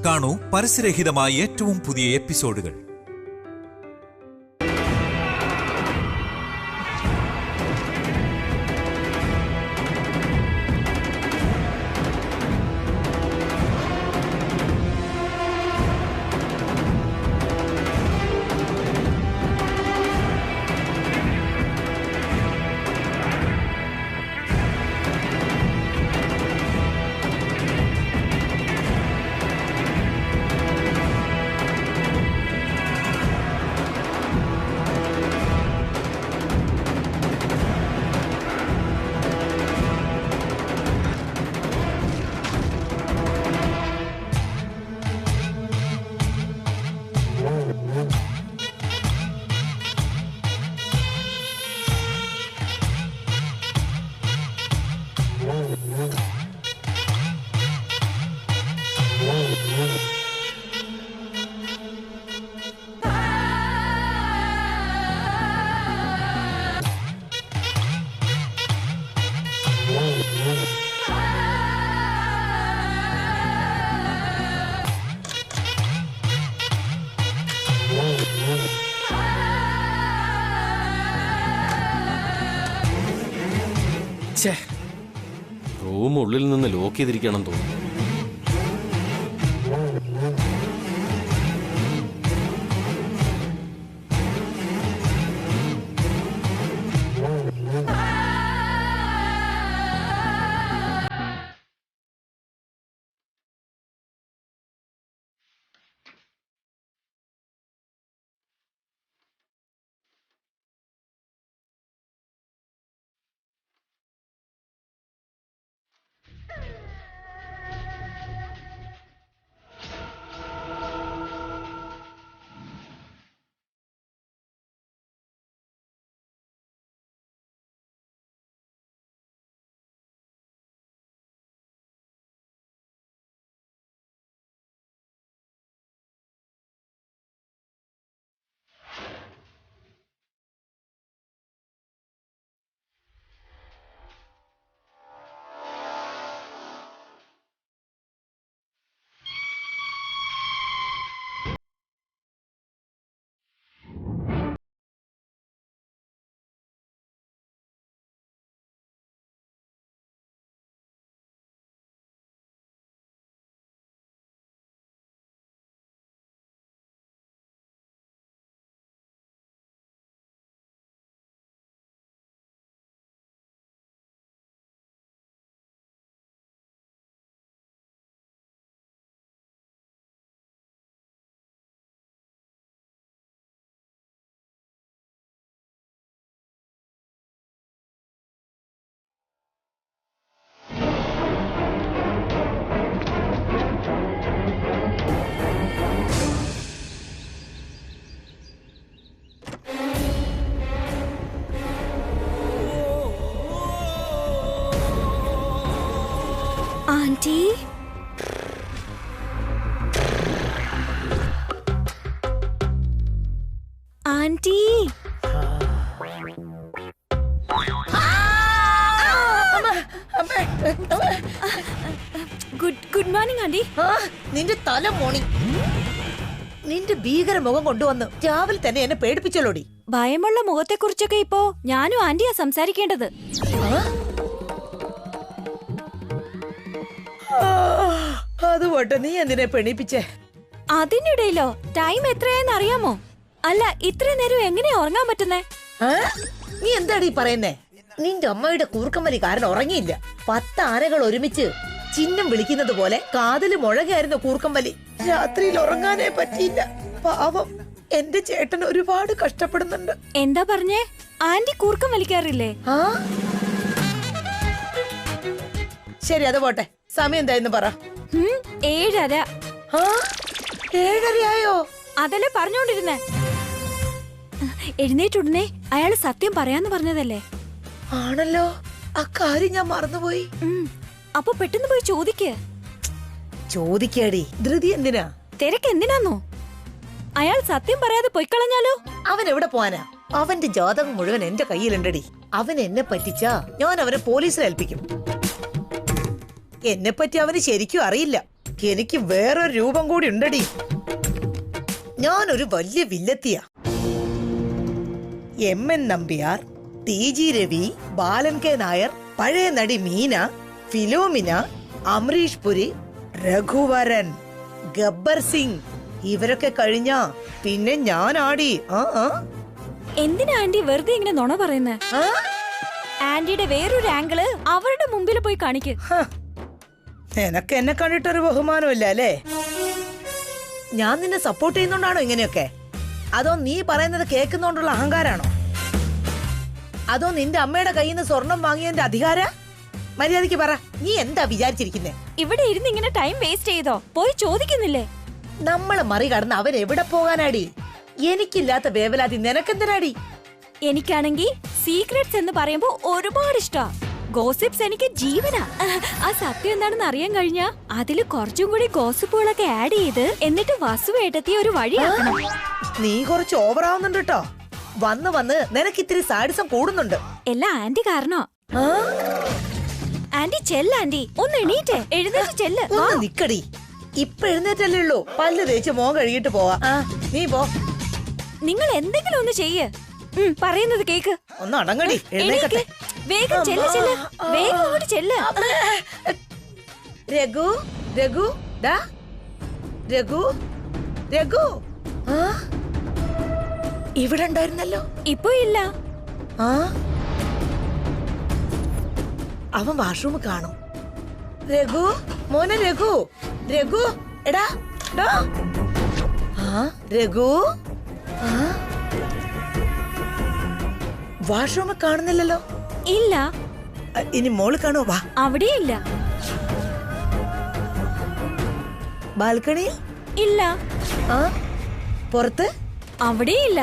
കാണൂ പരസ്യരഹിതമായ ഏറ്റവും പുതിയ എപ്പിസോഡുകൾ. റൂം ഉള്ളിൽ നിന്ന് ലോക്ക് ചെയ്തിരിക്കണം തോന്നുന്നു. Aunty, aunty, good morning aunty. നിന്റെ തല മോണി, നിന്റെ ഭീകര മുഖം കൊണ്ടുവന്ന് രാവിലെ തന്നെ എന്നെ പേടിപ്പിച്ചല്ലോടി. ഭയമുള്ള മുഖത്തെ കുറിച്ചൊക്കെ ഇപ്പോ ഞാനും ആന്റിയാ സംസാരിക്കേണ്ടത്. അത് പോട്ടെ, നീ എന്തിനെ പെണിപ്പിച്ചേ? അതിനിടയിലോ ടൈം എത്രയായെന്ന് അറിയാമോ? അല്ല, ഇത്ര നേരം എങ്ങനെയാ ഉറങ്ങാൻ പറ്റുന്നേ? നീ എന്താടി പറയുന്നേ? നിന്റെ അമ്മയുടെ കൂർക്കമ്മലി കാരണം ഉറങ്ങിയില്ല. 10 ആനകൾ ഒരുമിച്ച് ചിഹ്നം വിളിക്കുന്നത് പോലെ കാതില് മുഴകായിരുന്നു കൂർക്കമ്പലി. രാത്രിയിൽ ഉറങ്ങാനേ പറ്റിയില്ല. പാവം എന്റെ ചേട്ടൻ ഒരുപാട് കഷ്ടപ്പെടുന്നുണ്ട്. എന്താ പറഞ്ഞേ? ആന്റി കൂർക്കം വലിക്കാറില്ലേ? ശരി, അത് പോട്ടെ. സമയം എന്തായെന്ന് പറ. 7:30. 7:30 അതല്ലേ പറഞ്ഞോണ്ടിരുന്നേ. എഴുന്നേറ്റുടനെ അയാള് സത്യം പറയാന്ന് പറഞ്ഞതല്ലേ? ആണല്ലോ, ആ കാര്യം ഞാൻ മറന്നുപോയി. അപ്പൊ പെട്ടെന്ന് പോയി ചോദിക്കാടി. ധൃതി എന്തിനാ? തിരക്ക് എന്തിനാന്നോ? അയാൾ സത്യം പറയാതെ പൊയ്ക്കളഞ്ഞാലോ? അവൻ എവിടെ പോവാനാ? അവന്റെ ജാതകം മുഴുവൻ എന്റെ കയ്യിലുണ്ടടി. അവൻ എന്നെ പറ്റിച്ചാ ഞാൻ അവനെ പോലീസിൽ ഏൽപ്പിക്കും. എന്നെ പറ്റി അവന് ശരിക്കും അറിയില്ല. എനിക്ക് വേറൊരു രൂപം കൂടി ഉണ്ടടി. ഞാനൊരു വലിയ വില്ലത്തിയ. എം.എൻ. നമ്പ്യാർ, ടി.ജി. രവി, ബാലൻ കെ നായർ, പഴയ നടി മീന, ഫിലോമിന, അമരീഷ് പുരി, രഘുവരൻ, ഗബ്ബർ സിംഗ് ഇവരൊക്കെ കഴിഞ്ഞാ പിന്നെ ഞാൻ ആടി. എന്തിനാ ആന്റി വെറുതെ ഇങ്ങനെ നുണ പറയുന്നത്? ആന്റിയുടെ വേറൊരു ആംഗിള് അവരുടെ മുമ്പിൽ പോയി കാണിക്ക്. നിനക്ക് എന്നെ കണ്ടിട്ടൊരു ബഹുമാനമില്ല അല്ലേ? ഞാൻ നിന്നെ സപ്പോർട്ട് ചെയ്യുന്നോണ്ടാണോ ഇങ്ങനെയൊക്കെ? അതോ നീ പറയുന്നത് കേൾക്കുന്നോണ്ടുള്ള അഹങ്കാരാണോ? അതോ നിന്റെ അമ്മയുടെ കയ്യിൽ നിന്ന് സ്വർണം വാങ്ങിയതിന്റെ അധികാര? മര്യാദയ്ക്ക് പറ, നീ എന്താ വിചാരിച്ചിരിക്കുന്നേ? ഇവിടെ ഇരുന്ന് ഇങ്ങനെ ടൈം വേസ്റ്റ് ചെയ്തോ? പോയി ചോദിക്കുന്നില്ലേ? നമ്മളെ മറികടന്ന് അവൻ എവിടെ പോകാനാടി? എനിക്കില്ലാത്ത വേവലാതി നിനക്കെന്തിനാടി? എനിക്കാണെങ്കി സീക്രട്സ് എന്ന് പറയുമ്പോ ഒരുപാട് ഇഷ്ടാ. ഗോസിപ്സ് എനിക്ക് ജീവനാ. ആ സത്യം എന്താണെന്ന് അറിയാൻ കഴിഞ്ഞാ അതില് കുറച്ചും കൂടി ഗോസിപ്പുകളൊക്കെ ആഡ് ചെയ്ത് എന്നിട്ട് വസുവേട്ടത്തി ഒരു വഴിയാക്കണം. നീ കുറച്ച് ഓവറാവുന്നുണ്ട് കേട്ടോ. വന്ന് വന്ന് നിനക്ക് ഇത്തിരി സാഡിസം കൂടുന്നുണ്ട്. എല്ലാം ആന്റി കാരണോ? ആന്റി ചെല്ല് ആന്റി, ഒന്ന് എണീറ്റേ, എഴുന്നേറ്റ് ചെല്ല്. ഒന്ന് നിക്കടി, ഇപ്പൊ എഴുന്നേറ്റല്ലേ ഉള്ളൂ. പല്ല് തേച്ച് മോൻ കഴുകിട്ട് പോവാ. നീ പോ. നിങ്ങൾ എന്തെങ്കിലും ഒന്ന് ചെയ്യ്. പറയുന്നത് കേക്ക്. ഒന്ന് അടങ്ങടി, എഴുന്നേക്കട്ടെ. വേഗം ചെല്ല് ചെല്ല്, വേഗം അങ്ങോട്ട് ചെല്ല്. രഘു, രഘു, ഡാ രഘു, രഘു ഇവിടെ ഉണ്ടായിരുന്നല്ലോ. ഇപ്പൊ ഇല്ല. അവൻ വാഷ്റൂം കാണും. രഘു, മോനെ രഘു, രഘു, എടാ രഘു, വാഷ്റൂം കാണുന്നില്ലല്ലോ. ഇല്ല. ഇനി മോള് കാണോ? വാ. അവിടെ ഇല്ല. ബാൽക്കണിയിൽ ഇല്ല. പുറത്ത് അവിടെ ഇല്ല.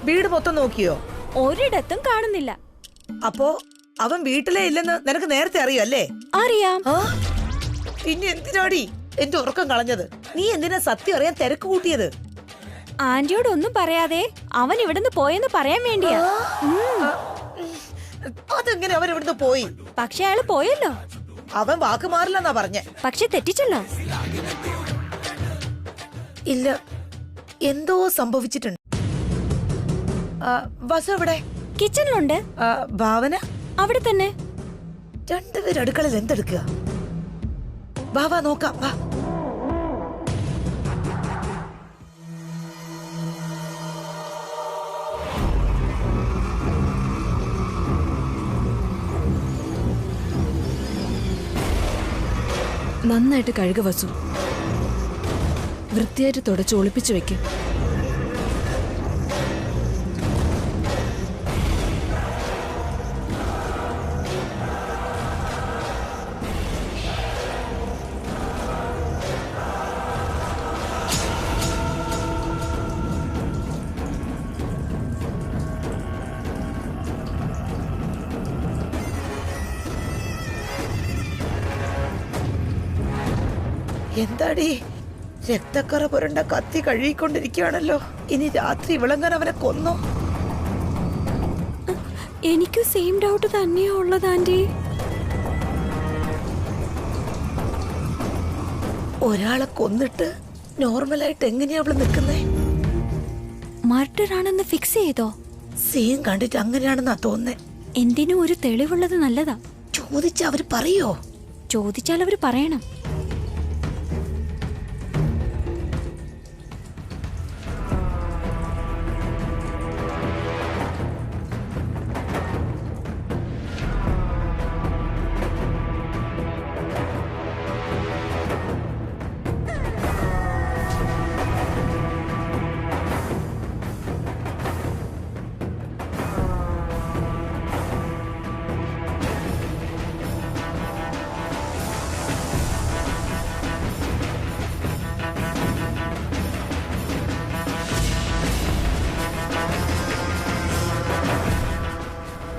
വീട് മൊത്തം നോക്കിയോ? ഒരിടത്തും കാണുന്നില്ല. അപ്പോ അവൻ വീട്ടിലേ ഇല്ലെന്ന് നിനക്ക് നേരത്തെ അറിയോ? അല്ലേ? അറിയാം. പിന്നെ എന്തിനാടി എന്റെ ഉറക്കം കളഞ്ഞത്? നീ എന്തിനാ സത്യം അറിയാൻ തിരക്ക് കൂട്ടിയത്? ആന്റിയോട് ഒന്നും പറയാതെ അവൻ ഇവിടുന്ന് പോയെന്ന് പറയാൻ വേണ്ടിയാ. അതെങ്ങനെ അവൻ ഇവിടുന്ന് പോയി? പക്ഷെ അയാള് പോയല്ലോ. അവൻ വാക്ക് മാറില്ലെന്നാ പറഞ്ഞേ. പക്ഷെ തെറ്റിച്ചല്ലോ. ഇല്ല, എന്തോ സംഭവിച്ചിട്ടുണ്ട്. വസു എവിടെ? കിച്ചണിലുണ്ട്. ഭാവന അവിടെ തന്നെ. രണ്ടുപേരും അടുക്കളയിൽ എന്തെടുക്കുക? വാ നോക്കാം, വാ. നന്നായിട്ട് കഴുക വസു. വൃത്തിയായിട്ട് തുടച്ച് ഒളിപ്പിച്ചു വെക്കും. എന്താടി രക്തക്കറ പുരണ്ട കത്തി കഴുകിക്കൊണ്ടിരിക്കുകയാണല്ലോ. ഇനി രാത്രി വിളങ്ങാൻ അവനെ കൊന്നോ? എനിക്ക് സെയിം ഡൗട്ട് തന്നെയാ ഉള്ളത് ആന്റി. ഒരാളെ കൊന്നിട്ട് നോർമലായിട്ട് എങ്ങനെയാ അവള് നിൽക്കുന്നേ? മർഡർ ആണെന്ന് ഫിക്സ് ചെയ്തോ? സീൻ കണ്ടിട്ട് അങ്ങനെയാണെന്നാ തോന്നുന്നേ. എന്തിനും ഒരു തെളിവുള്ളത് നല്ലതാ. ചോദിച്ചാ അവര് പറയോ? ചോദിച്ചാൽ അവര് പറയണം.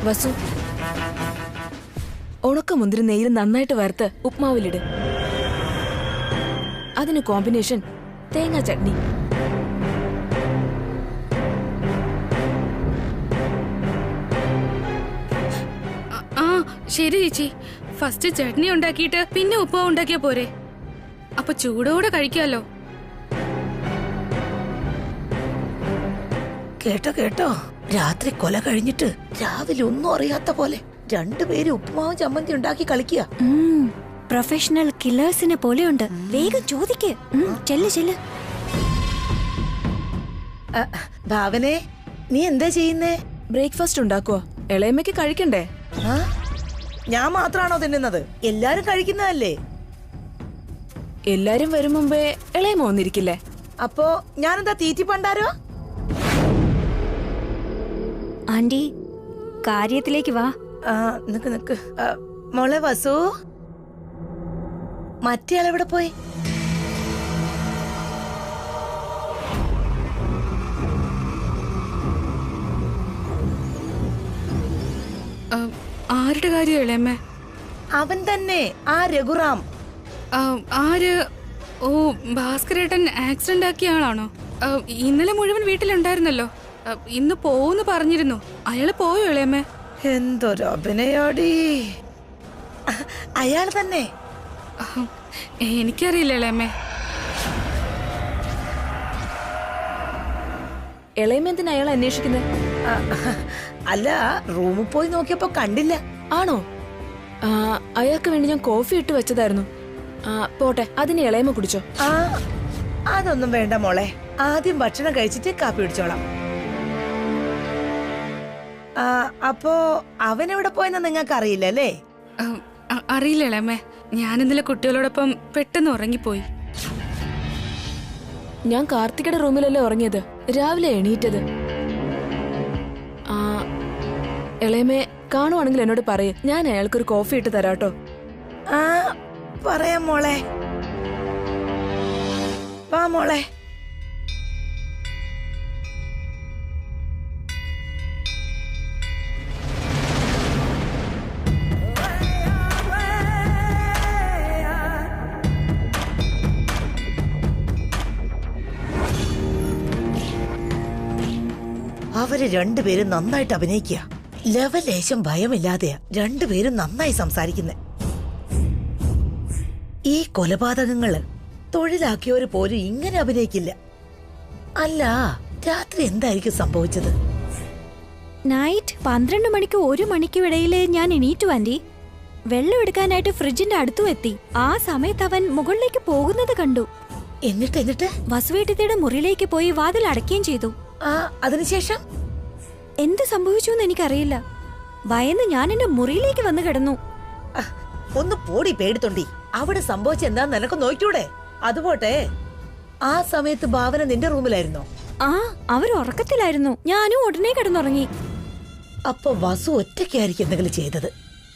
വസു, ഉണക്കമുന്തിരി നെയ്യിൽ നന്നായിട്ട് വറുത്ത് ഉപ്മാവിലിട്. അതിന് കോമ്പിനേഷൻ തേങ്ങാ ചട്നി. ശരി ചേച്ചി, ഫസ്റ്റ് ചട്നി ഉണ്ടാക്കിയിട്ട് പിന്നെ ഉപ്പുമാവ് ഉണ്ടാക്കിയാ പോരെ? അപ്പൊ ചൂടോടെ കഴിക്കാലോ. കേട്ടോ രാത്രി കൊല കഴിഞ്ഞിട്ട് രാവിലെ ഒന്നും അറിയാത്ത പോലെ രണ്ടുപേരും ഉപ്പുമാവും ചമ്മന്തി ഉണ്ടാക്കി കളിക്കുക. പ്രൊഫഷണൽ കില്ലേഴ്സിനെ പോലെയുണ്ട്. വേഗം ചോദിക്ക്. ചെല്ല്. ഭാവനെ, നീ എന്താ ചെയ്യുന്നേ? ബ്രേക്ക്ഫാസ്റ്റ് ഉണ്ടാക്കുവോ? ഇളയമ്മയ്ക്ക് കഴിക്കണ്ടേ? ആ? ഞാൻ മാത്രാണോ തിന്നുന്നത്? എല്ലാരും കഴിക്കുന്നതല്ലേ? എല്ലാരും വരും മുമ്പേ ഇളയമ്മ വന്നിരിക്കില്ലേ? അപ്പോ ഞാനെന്താ തീറ്റി പണ്ടാരോ? ആന്റി, കാര്യത്തിലേക്ക് വാ. നിക്ക്. മോളെ വസു, മറ്റേ ആളെവിടെ പോയി? ആരുടെ കാര്യം ഇളയമ്മേ? അവൻ തന്നെ, ആ രഘുറാം. ആര്? ഓ, ഭാസ്കരേട്ടൻ ആക്സിഡന്റ് ആക്കിയ ആളാണോ? ഇന്നലെ മുഴുവൻ വീട്ടിലുണ്ടായിരുന്നല്ലോ. ഇന്ന് പോവെന്ന് പറഞ്ഞിരുന്നു. അയാള് പോയോ ഇളയമ്മേ? എന്തൊരു അഭിനയോടി. അയാൾ തന്നെ. എനിക്കറിയില്ല ഇളയമ്മേ. ഇളയമ്മ എന്തിനാ അയാളെ അന്വേഷിക്കുന്നത്? അല്ല, റൂമിൽ പോയി നോക്കിയപ്പോ കണ്ടില്ല. ആണോ? അയാൾക്ക് വേണ്ടി ഞാൻ കോഫി ഇട്ട് വെച്ചതായിരുന്നു. പോട്ടെ, അതിന് ഇളയമ്മ കുടിച്ചോ? അതൊന്നും വേണ്ട മോളെ. ആദ്യം ഭക്ഷണം കഴിച്ചിട്ട് കാപ്പി കുടിച്ചോളാം. അപ്പോ അവനെവിടെ പോയെന്ന് നിങ്ങൾക്ക് അറിയില്ല അല്ലേ? അറിയില്ല ഇളയമ്മേ. ഞാൻ ഇന്നലെ കുട്ടികളോടൊപ്പം പെട്ടെന്ന് ഉറങ്ങിപ്പോയി. ഞാൻ കാർത്തികയുടെ റൂമിലല്ലേ ഉറങ്ങിയത്. രാവിലെ എണീറ്റത്. ഇളയമേ കാണുവാണെങ്കിൽ എന്നോട് പറയ്, ഞാൻ അയാൾക്കൊരു കോഫി ഇട്ട് തരാട്ടോ. പറയാം മോളെ. വാ മോളെ. അവര് രണ്ടുപേരും നന്നായിട്ട് അഭിനയിക്കുക. ലവലേശം ഭയമില്ലാതെയാ രണ്ടുപേരും നന്നായി സംസാരിക്കുന്നെ. ഈ കൊലപാതകങ്ങള് തൊഴിലാക്കിയവര് പോലും ഇങ്ങനെ അഭിനയിക്കില്ല. അല്ല, രാത്രി എന്തായിരിക്കും സംഭവിച്ചത്? നൈറ്റ് 12 മണിക്കും 1 മണിക്കും ഇടയില് ഞാൻ എണീറ്റു ആന്റി. വെള്ളം എടുക്കാനായിട്ട് ഫ്രിഡ്ജിന്റെ അടുത്തും എത്തി. ആ സമയത്ത് അവൻ മുകളിലേക്ക് പോകുന്നത് കണ്ടു. എന്നിട്ട് വസുവേട്ടത്തിയുടെ മുറിയിലേക്ക് പോയി വാതിൽ അടയ്ക്കുകയും ചെയ്തു. അതിനുശേഷം എന്ത് സംഭവിച്ചു എന്ന് എനിക്കറിയില്ല. ഭയന്ന് ഞാൻ എന്റെ മുറിയിലേക്ക് വന്ന് കിടന്നു. ഒന്ന് പോടി പേടിത്തൊണ്ടി. അവിടെ സംഭവിച്ച എന്താന്ന് നിനക്ക് നോക്കൂടെ? അതുപോട്ടെ, ആ സമയത്ത് ഭാവന നിന്റെ റൂമിലായിരുന്നോ? അവർ ഉറക്കത്തിലായിരുന്നു. ഞാനും ഉടനെ കിടന്നുറങ്ങി. അപ്പൊ വസു ഒറ്റയ്ക്കായിരിക്കും എന്തെങ്കിലും ചെയ്തത്.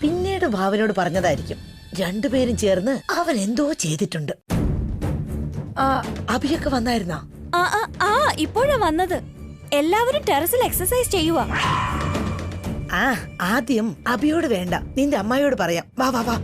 പിന്നീട് ഭാവനയോട് പറഞ്ഞതായിരിക്കും. രണ്ടുപേരും ചേർന്ന് അവൻ എന്തോ ചെയ്തിട്ടുണ്ട്. അഭിയൊക്കെ വന്നായിരുന്നോ? ഇപ്പോഴാ വന്നത്. എല്ലാവരും ടെറസിൽ എക്സസൈസ് ചെയ്യുക. ആദ്യം അഭിയോട് വേണ്ട, നിന്റെ അമ്മായിയോട് പറയാം. വാ വാ വാ.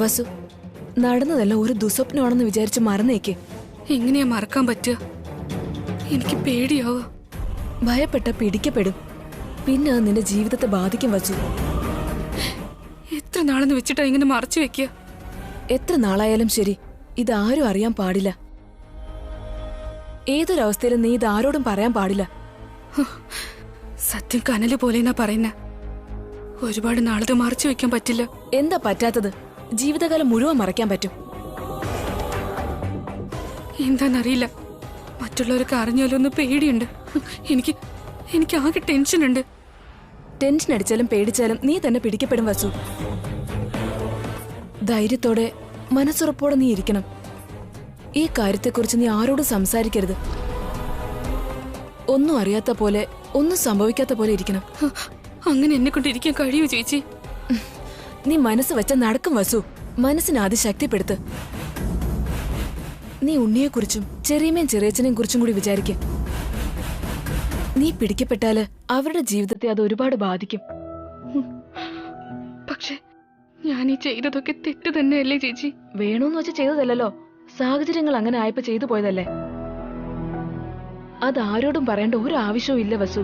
വസു, നടന്നതെല്ലാം ഒരു ദുസ്വപ്നമാണെന്ന് വിചാരിച്ച് മറന്നേക്ക്. എങ്ങനെയാ മറക്കാൻ പറ്റുക? എനിക്ക് പേടിയാവുക. ഭയപ്പെട്ട പിടിക്കപ്പെടും. പിന്നെ അത് നിന്റെ ജീവിതത്തെ ബാധിക്കും വസു. എത്ര നാളെന്ന് വെച്ചിട്ടാ ഇങ്ങനെ മറച്ചു വെക്കുക? എത്ര നാളായാലും ശരി, ഇതാരും അറിയാൻ പാടില്ല. ഏതൊരവസ്ഥയിലും നീ ഇതാരോടും പറയാൻ പാടില്ല. സത്യം കനല് പോലെന്നാ പറയുന്ന. ഒരുപാട് നാളത് മറച്ചു വെക്കാൻ പറ്റില്ല. എന്താ പറ്റാത്തത്? ജീവിതകാലം മുഴുവൻ മറയ്ക്കാൻ പറ്റും. എന്താന്നറിയില്ല, മറ്റുള്ളവർക്ക് അറിഞ്ഞാലോ ഒന്ന് പേടിയുണ്ട്. എനിക്ക് ആകെ ടെൻഷനുണ്ട്. ടെൻഷൻ അടിച്ചാലും പേടിച്ചാലും നീ തന്നെ പിടിക്കപ്പെടും വസു. ധൈര്യത്തോടെ മനസ്സുറപ്പോടെ നീ ഇരിക്കണം. ഈ കാര്യത്തെക്കുറിച്ച് നീ ആരോടും സംസാരിക്കരുത്. ഒന്നും അറിയാത്ത പോലെ, ഒന്നും സംഭവിക്കാത്ത പോലെ ഇരിക്കണം. അങ്ങനെ എന്നെ കൊണ്ടിരിക്കാൻ കഴിയൂ ചേച്ചി? നീ മനസ്സ് വെച്ച നടക്കും വസു. മനസ്സിനെ ആദ്യം ശക്തിപ്പെടുത്ത്. നീ ഉണ്ണിയെക്കുറിച്ചും ചെറിയമ്മയും ചെറിയച്ഛനെയും കുറിച്ചും കൂടി വിചാരിക്കും. നീ പിടിക്കപ്പെട്ടാല് അവരുടെ ജീവിതത്തെ അത് ഒരുപാട് ബാധിക്കും. പക്ഷെ ഞാൻ ഈ ചെയ്തതൊക്കെ തെറ്റ് തന്നെയല്ലേ ചേച്ചി? വേണോന്ന് വെച്ച് ചെയ്തതല്ലോ, സാഹചര്യങ്ങൾ അങ്ങനെ ആയപ്പോ ചെയ്തു പോയതല്ലേ. അത് ആരോടും പറയേണ്ട ഒരു ആവശ്യവും ഇല്ല വസു.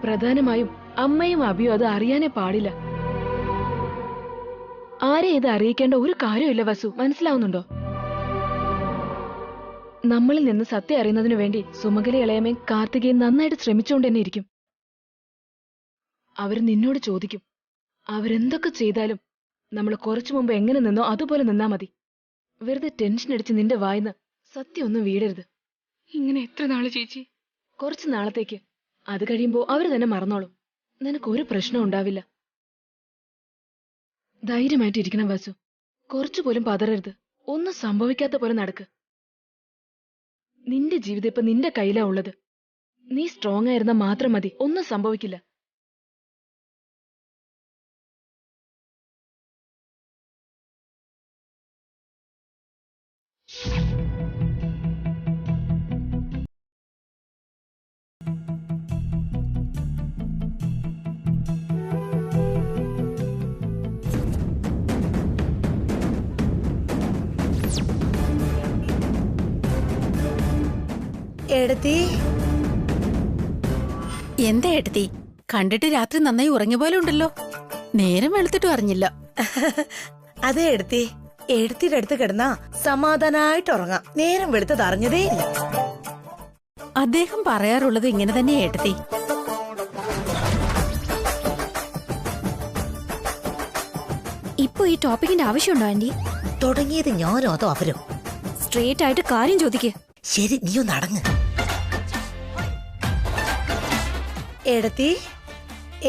പ്രധാനമായും അമ്മയും അബിയും അത് അറിയാനേ പാടില്ല. ആരെ ഇത് അറിയിക്കേണ്ട ഒരു കാര്യമില്ല വസു, മനസ്സിലാവുന്നുണ്ടോ? നമ്മളിൽ നിന്ന് സത്യം അറിയുന്നതിനു വേണ്ടി സുമകല ഇളയമയും കാർത്തികയും നന്നായിട്ട് ശ്രമിച്ചുകൊണ്ട് തന്നെ ഇരിക്കും. അവർ നിന്നോട് ചോദിക്കും. അവരെന്തൊക്കെ ചെയ്താലും നമ്മൾ കുറച്ചു മുമ്പ് എങ്ങനെ നിന്നോ അതുപോലെ നിന്നാ മതി. വെറുതെ ടെൻഷൻ അടിച്ച് നിന്റെ വായിന്ന് സത്യം ഒന്നും വീടരുത്. ഇങ്ങനെ എത്ര നാള് ചേച്ചി? കുറച്ചു നാളത്തേക്ക്. അത് കഴിയുമ്പോ അവര് തന്നെ മറന്നോളും. നിനക്കൊരു പ്രശ്നം ഉണ്ടാവില്ല. ധൈര്യമായിട്ടിരിക്കണം വസു. കുറച്ചുപോലും പതറരുത്. ഒന്നും സംഭവിക്കാത്ത പോലെ നടക്ക്. നിന്റെ ജീവിതം ഇപ്പൊ നിന്റെ കയ്യിലാ ഉള്ളത്. നീ സ്ട്രോങ് ആയിരുന്ന മാത്രം മതി, ഒന്നും സംഭവിക്കില്ല. എടത്തി, എന്താ ഏട്ടത്തി? കണ്ടിട്ട് രാത്രി നന്നായി ഉറങ്ങിയ പോലെ ഉണ്ടല്ലോ. നേരം വെളുത്തിട്ടും അറിഞ്ഞില്ല. അതെ എടത്തി, എടത്തിയുടെ അടുത്ത് കിടന്നാ സമാധാനായിട്ട് ഉറങ്ങാം. നേരം വെളുത്തത് അറിഞ്ഞതേ ഇല്ല. അദ്ദേഹം പറയാറുള്ളത് ഇങ്ങനെ തന്നെ ഏട്ടത്തി. ഇപ്പൊ ഈ ടോപ്പിക്കിന്റെ ആവശ്യമുണ്ടോ ആന്റി? തുടങ്ങിയത് ഞാനോ അതോ അവരോ? സ്ട്രേറ്റ് ആയിട്ട് കാര്യം ചോദിക്കേ. ശരി, നീ ഒന്ന് അടങ്ങ്. എടത്തി,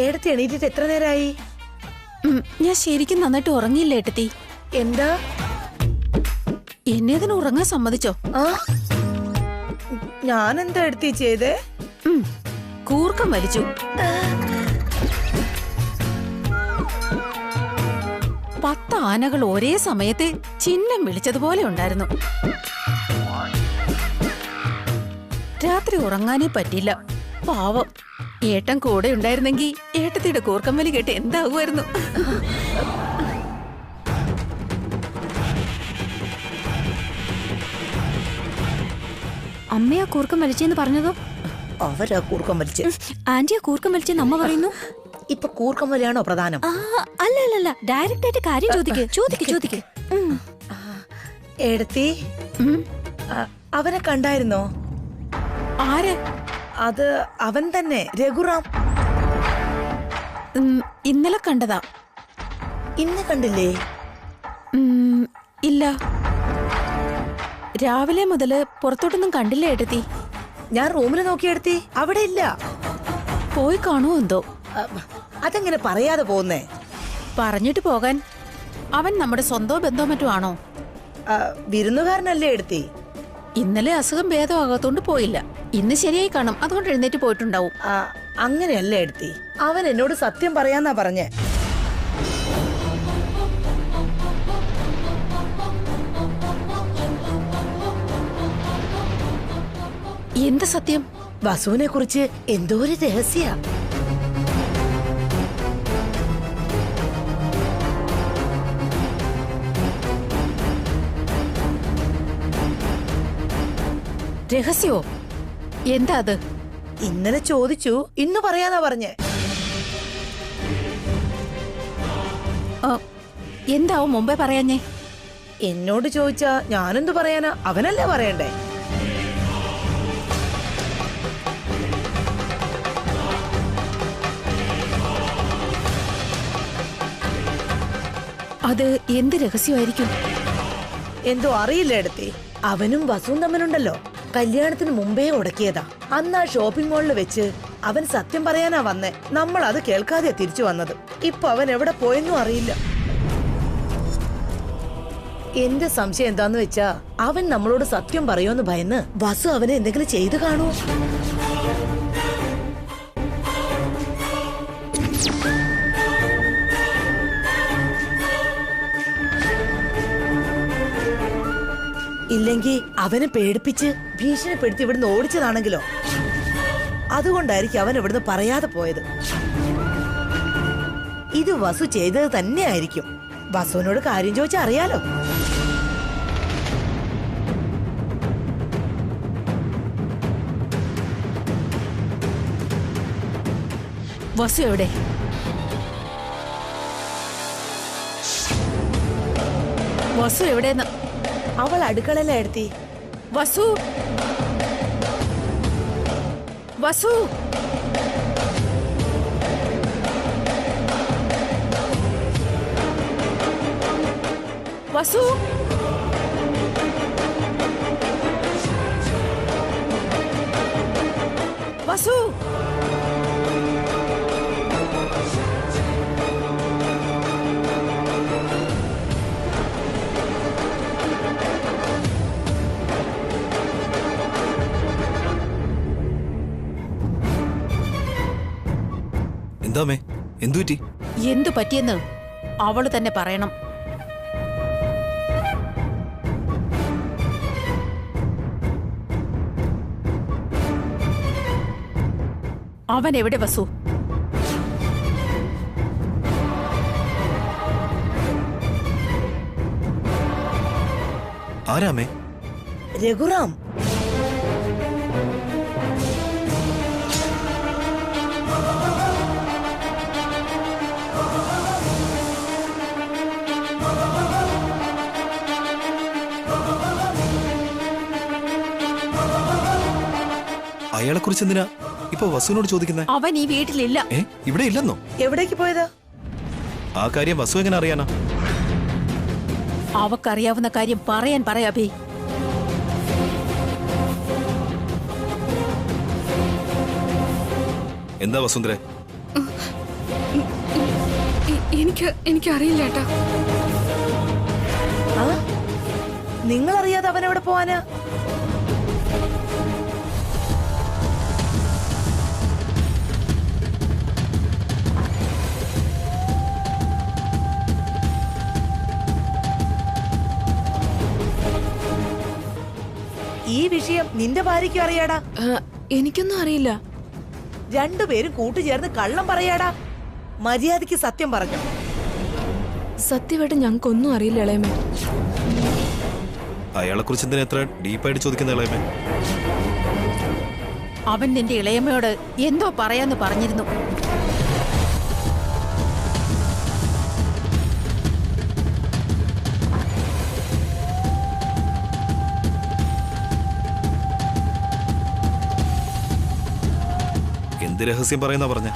എടത്തി എണീറ്റിട്ട് എത്ര നേരായി? ഞാൻ ശരിക്കും നന്നായിട്ട് ഉറങ്ങിയില്ല ഏട്ടത്തി. എന്താ? എന്നെ അതിന് ഉറങ്ങാൻ സമ്മതിച്ചോ? ആ, ഞാനെന്താ എടുത്തി ചെയ്തേ? കൂർക്കം വലിച്ചു. 10 ആനകൾ ഒരേ സമയത്ത് ചിഹ്നം വിളിച്ചതുപോലെ ഉണ്ടായിരുന്നു. രാത്രി ഉറങ്ങാനേ പറ്റില്ല. പാവം, ഏട്ടൻ കൂടെ ഉണ്ടായിരുന്നെങ്കിൽ ഏട്ടത്തിയുടെ കൂർക്കം വലി കേട്ട് എന്താകുമായിരുന്നു. അമ്മയാ കൂർക്കം വലിച്ചെന്ന് പറഞ്ഞതോ? അവരാ കൂർക്കം വലിച്ച്. ആന്റിയാ കൂർക്കം വലിച്ചെന്ന് അമ്മ പറയുന്നു. ഇപ്പൊ കൂർക്കം വലിയാണോ പ്രധാനം? അല്ല അല്ല അല്ല, ഡയറക്റ്റ് ആയിട്ട് കാര്യം ചോദിക്ക്. എടത്തി, അവനെ കണ്ടായിരുന്നോ? ആര്? അത് അവൻ തന്നെ, രഘുറാം. ഇന്നലെ കണ്ടതാ. ഇന്ന് കണ്ടില്ലേ? ഇല്ല, രാവിലെ മുതല് പുറത്തോട്ടൊന്നും കണ്ടില്ല ഏട്ടത്തി. ഞാൻ റൂമിൽ നോക്കിയെടുത്തി, അവിടെ ഇല്ല. പോയി കാണുമോ എന്തോ. അതെങ്ങനെ പറയാതെ പോകുന്നേ? പറഞ്ഞിട്ട് പോകാൻ. അവൻ നമ്മുടെ സ്വന്തോ ബന്ധോ മറ്റോ ആണോ? വിരുന്നുകാരനല്ലേ എടുത്തി? ഇന്നലെ അസുഖം ഭേദമാകാത്തോണ്ട് പോയില്ല. ഇന്ന് ശരിയായി കാണും, അതുകൊണ്ട് എഴുന്നേറ്റ് പോയിട്ടുണ്ടാവും. അങ്ങനെയല്ലേ എടുത്തി? അവൻ എന്നോട് സത്യം പറയാന്നാ പറഞ്ഞേ. എന്ത് സത്യം? വസുവിനെ കുറിച്ച് എന്തോ ഒരു രഹസ്യ. രഹസ്യമോ? എന്താ അത്? ഇന്നലെ ചോദിച്ചു, ഇന്ന് പറയാന്നാ പറഞ്ഞേ. എന്താവും മുമ്പേ പറയാഞ്ഞേ? എന്നോട് ചോദിച്ചാ ഞാനെന്തു പറയാനാ? അവനല്ലേ പറയണ്ടേ? അത് എന്ത് രഹസ്യമായിരിക്കും? എന്തോ അറിയില്ല എടുത്തി. അവനും വസുവും തമ്മിലുണ്ടല്ലോ, കല്യാണത്തിന് മുമ്പേ ഉടക്കിയതാ. അന്ന് ആ ഷോപ്പിംഗ് മോളിൽ വെച്ച് അവൻ സത്യം പറയാനാ വന്നേ. നമ്മൾ അത് കേൾക്കാതെ തിരിച്ചു വന്നത്. ഇപ്പൊ അവൻ എവിടെ പോയെന്നും അറിയില്ല. എന്റെ സംശയം എന്താന്ന് വെച്ചാ അവൻ നമ്മളോട് സത്യം പറയുമെന്ന് ഭയന്ന് വസു അവനെ എന്തെങ്കിലും ചെയ്തു കാണൂ. ഇല്ലെങ്കിൽ അവനെ പേടിപ്പിച്ച് ഭീഷണിപ്പെടുത്തി ഇവിടുന്ന് ഓടിച്ചതാണെങ്കിലോ? അതുകൊണ്ടായിരിക്കും അവൻ ഇവിടുന്ന് പറയാതെ പോയത്. ഇത് വസു ചെയ്തത് തന്നെയായിരിക്കും. വസുവിനോട് കാര്യം ചോദിച്ചാൽ അറിയാലോ. വസു എവിടെ? വസു എവിടെന്ന്? അവൾ അടുക്കളയിലാ എടുത്തി. വസു, വസു, വസു, വസു. എന്താമേ, എന്തു പറ്റി? എന്തു പറ്റിയെന്ന് അവള് തന്നെ പറയണം. അവൻ എവിടെ വസു? ആരാമേ? രഘുറാം. അയാളെ കുറിച്ച് എന്തിനാ ഇപ്പൊ വസുവിനോട് ചോദിക്കുന്നേ? അവൻ ഈ വീട്ടിലില്ല. ഇവിടെ ഇല്ലെന്നോ? എവിടേക്ക് പോയതാ? ആ കാര്യം വസു എങ്ങനെ അറിയാനാ? അവക്കറിയാവുന്ന കാര്യം പറയാഭി. എന്താ വസുന്ധര? എനിക്കറിയില്ല ഏട്ടാ. നിങ്ങളറിയാതെ അവൻ എവിടെ പോവാനാ? ഈ വിഷയം നിന്റെ ഭാര്യയ്ക്കും അറിയാടാ? എനിക്കൊന്നും അറിയില്ല. രണ്ടുപേരും കൂട്ടുചേർന്ന് കള്ളം പറയാടാ. മര്യാദയ്ക്ക് സത്യം പറഞ്ഞു. സത്യമായിട്ട് ഞങ്ങൾക്കൊന്നും അറിയില്ല ഇളയമേ. അയാളെ കുറിച്ച് എന്തിനാ എത്ര ഡീപ്പായിട്ട് ചോദിക്കുന്ന ഇളയമേ? അവൻ നിന്റെ ഇളയമ്മയോട് എന്തോ പറയാന്ന് പറഞ്ഞിരുന്നു. എന്ത് രഹസ്യം പറയുന്ന പറഞ്ഞ?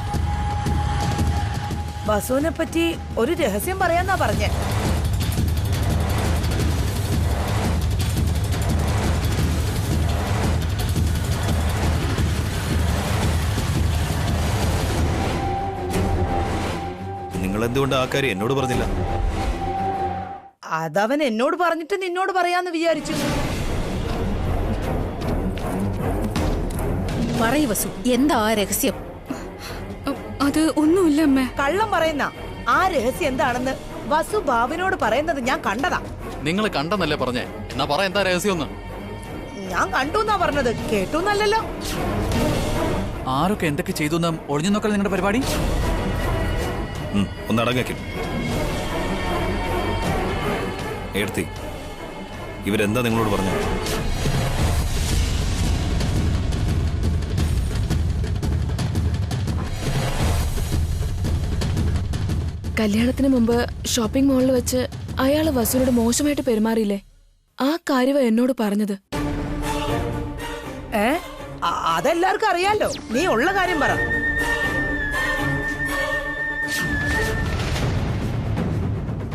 വസുവിനെ പറ്റി ഒരു രഹസ്യം പറയാന്നാ പറഞ്ഞേ. നിങ്ങൾ എന്തുകൊണ്ട് ആ കാര്യം എന്നോട് പറഞ്ഞില്ല? അതവൻ എന്നോട് പറഞ്ഞിട്ട് നിന്നോട് പറയാന്ന് വിചാരിച്ചു. പറയൂ വസു, എന്താ ആ രഹസ്യം? അത് ഒന്നുമില്ല അമ്മേ. കള്ളം പറയുന്ന ആ രഹസ്യം എന്താണെന്ന് വസു ബാബുവിനോട് പറയുന്നത് ഞാൻ കണ്ടതാ. നിങ്ങൾ കണ്ടെന്നല്ലേ പറഞ്ഞേ? എന്നാ പറ, എന്താ രഹസ്യം? ഞാൻ കണ്ടു എന്നാ പറഞ്ഞത്, കേട്ടു എന്നല്ലല്ലോ. ആരൊക്കെ എന്തൊക്കെ ചെയ്തു ഒഴിഞ്ഞു നോക്കൽ നിങ്ങളുടെ പരിപാടി? ഒന്നടങ്ങാക്കും. എടുത്തി, ഇവരെന്താ നിങ്ങളോട് പറഞ്ഞു? കല്യാണത്തിന് മുമ്പ് ഷോപ്പിംഗ് മാളിൽ വെച്ച് അയാള് വസുവിനോട് മോശമായിട്ട് പെരുമാറിയില്ലേ? ആ കാര്യമാ എന്നോട് പറഞ്ഞത്. അതെല്ലാവർക്കും അറിയാലോ. നീ ഉള്ള കാര്യം പറ.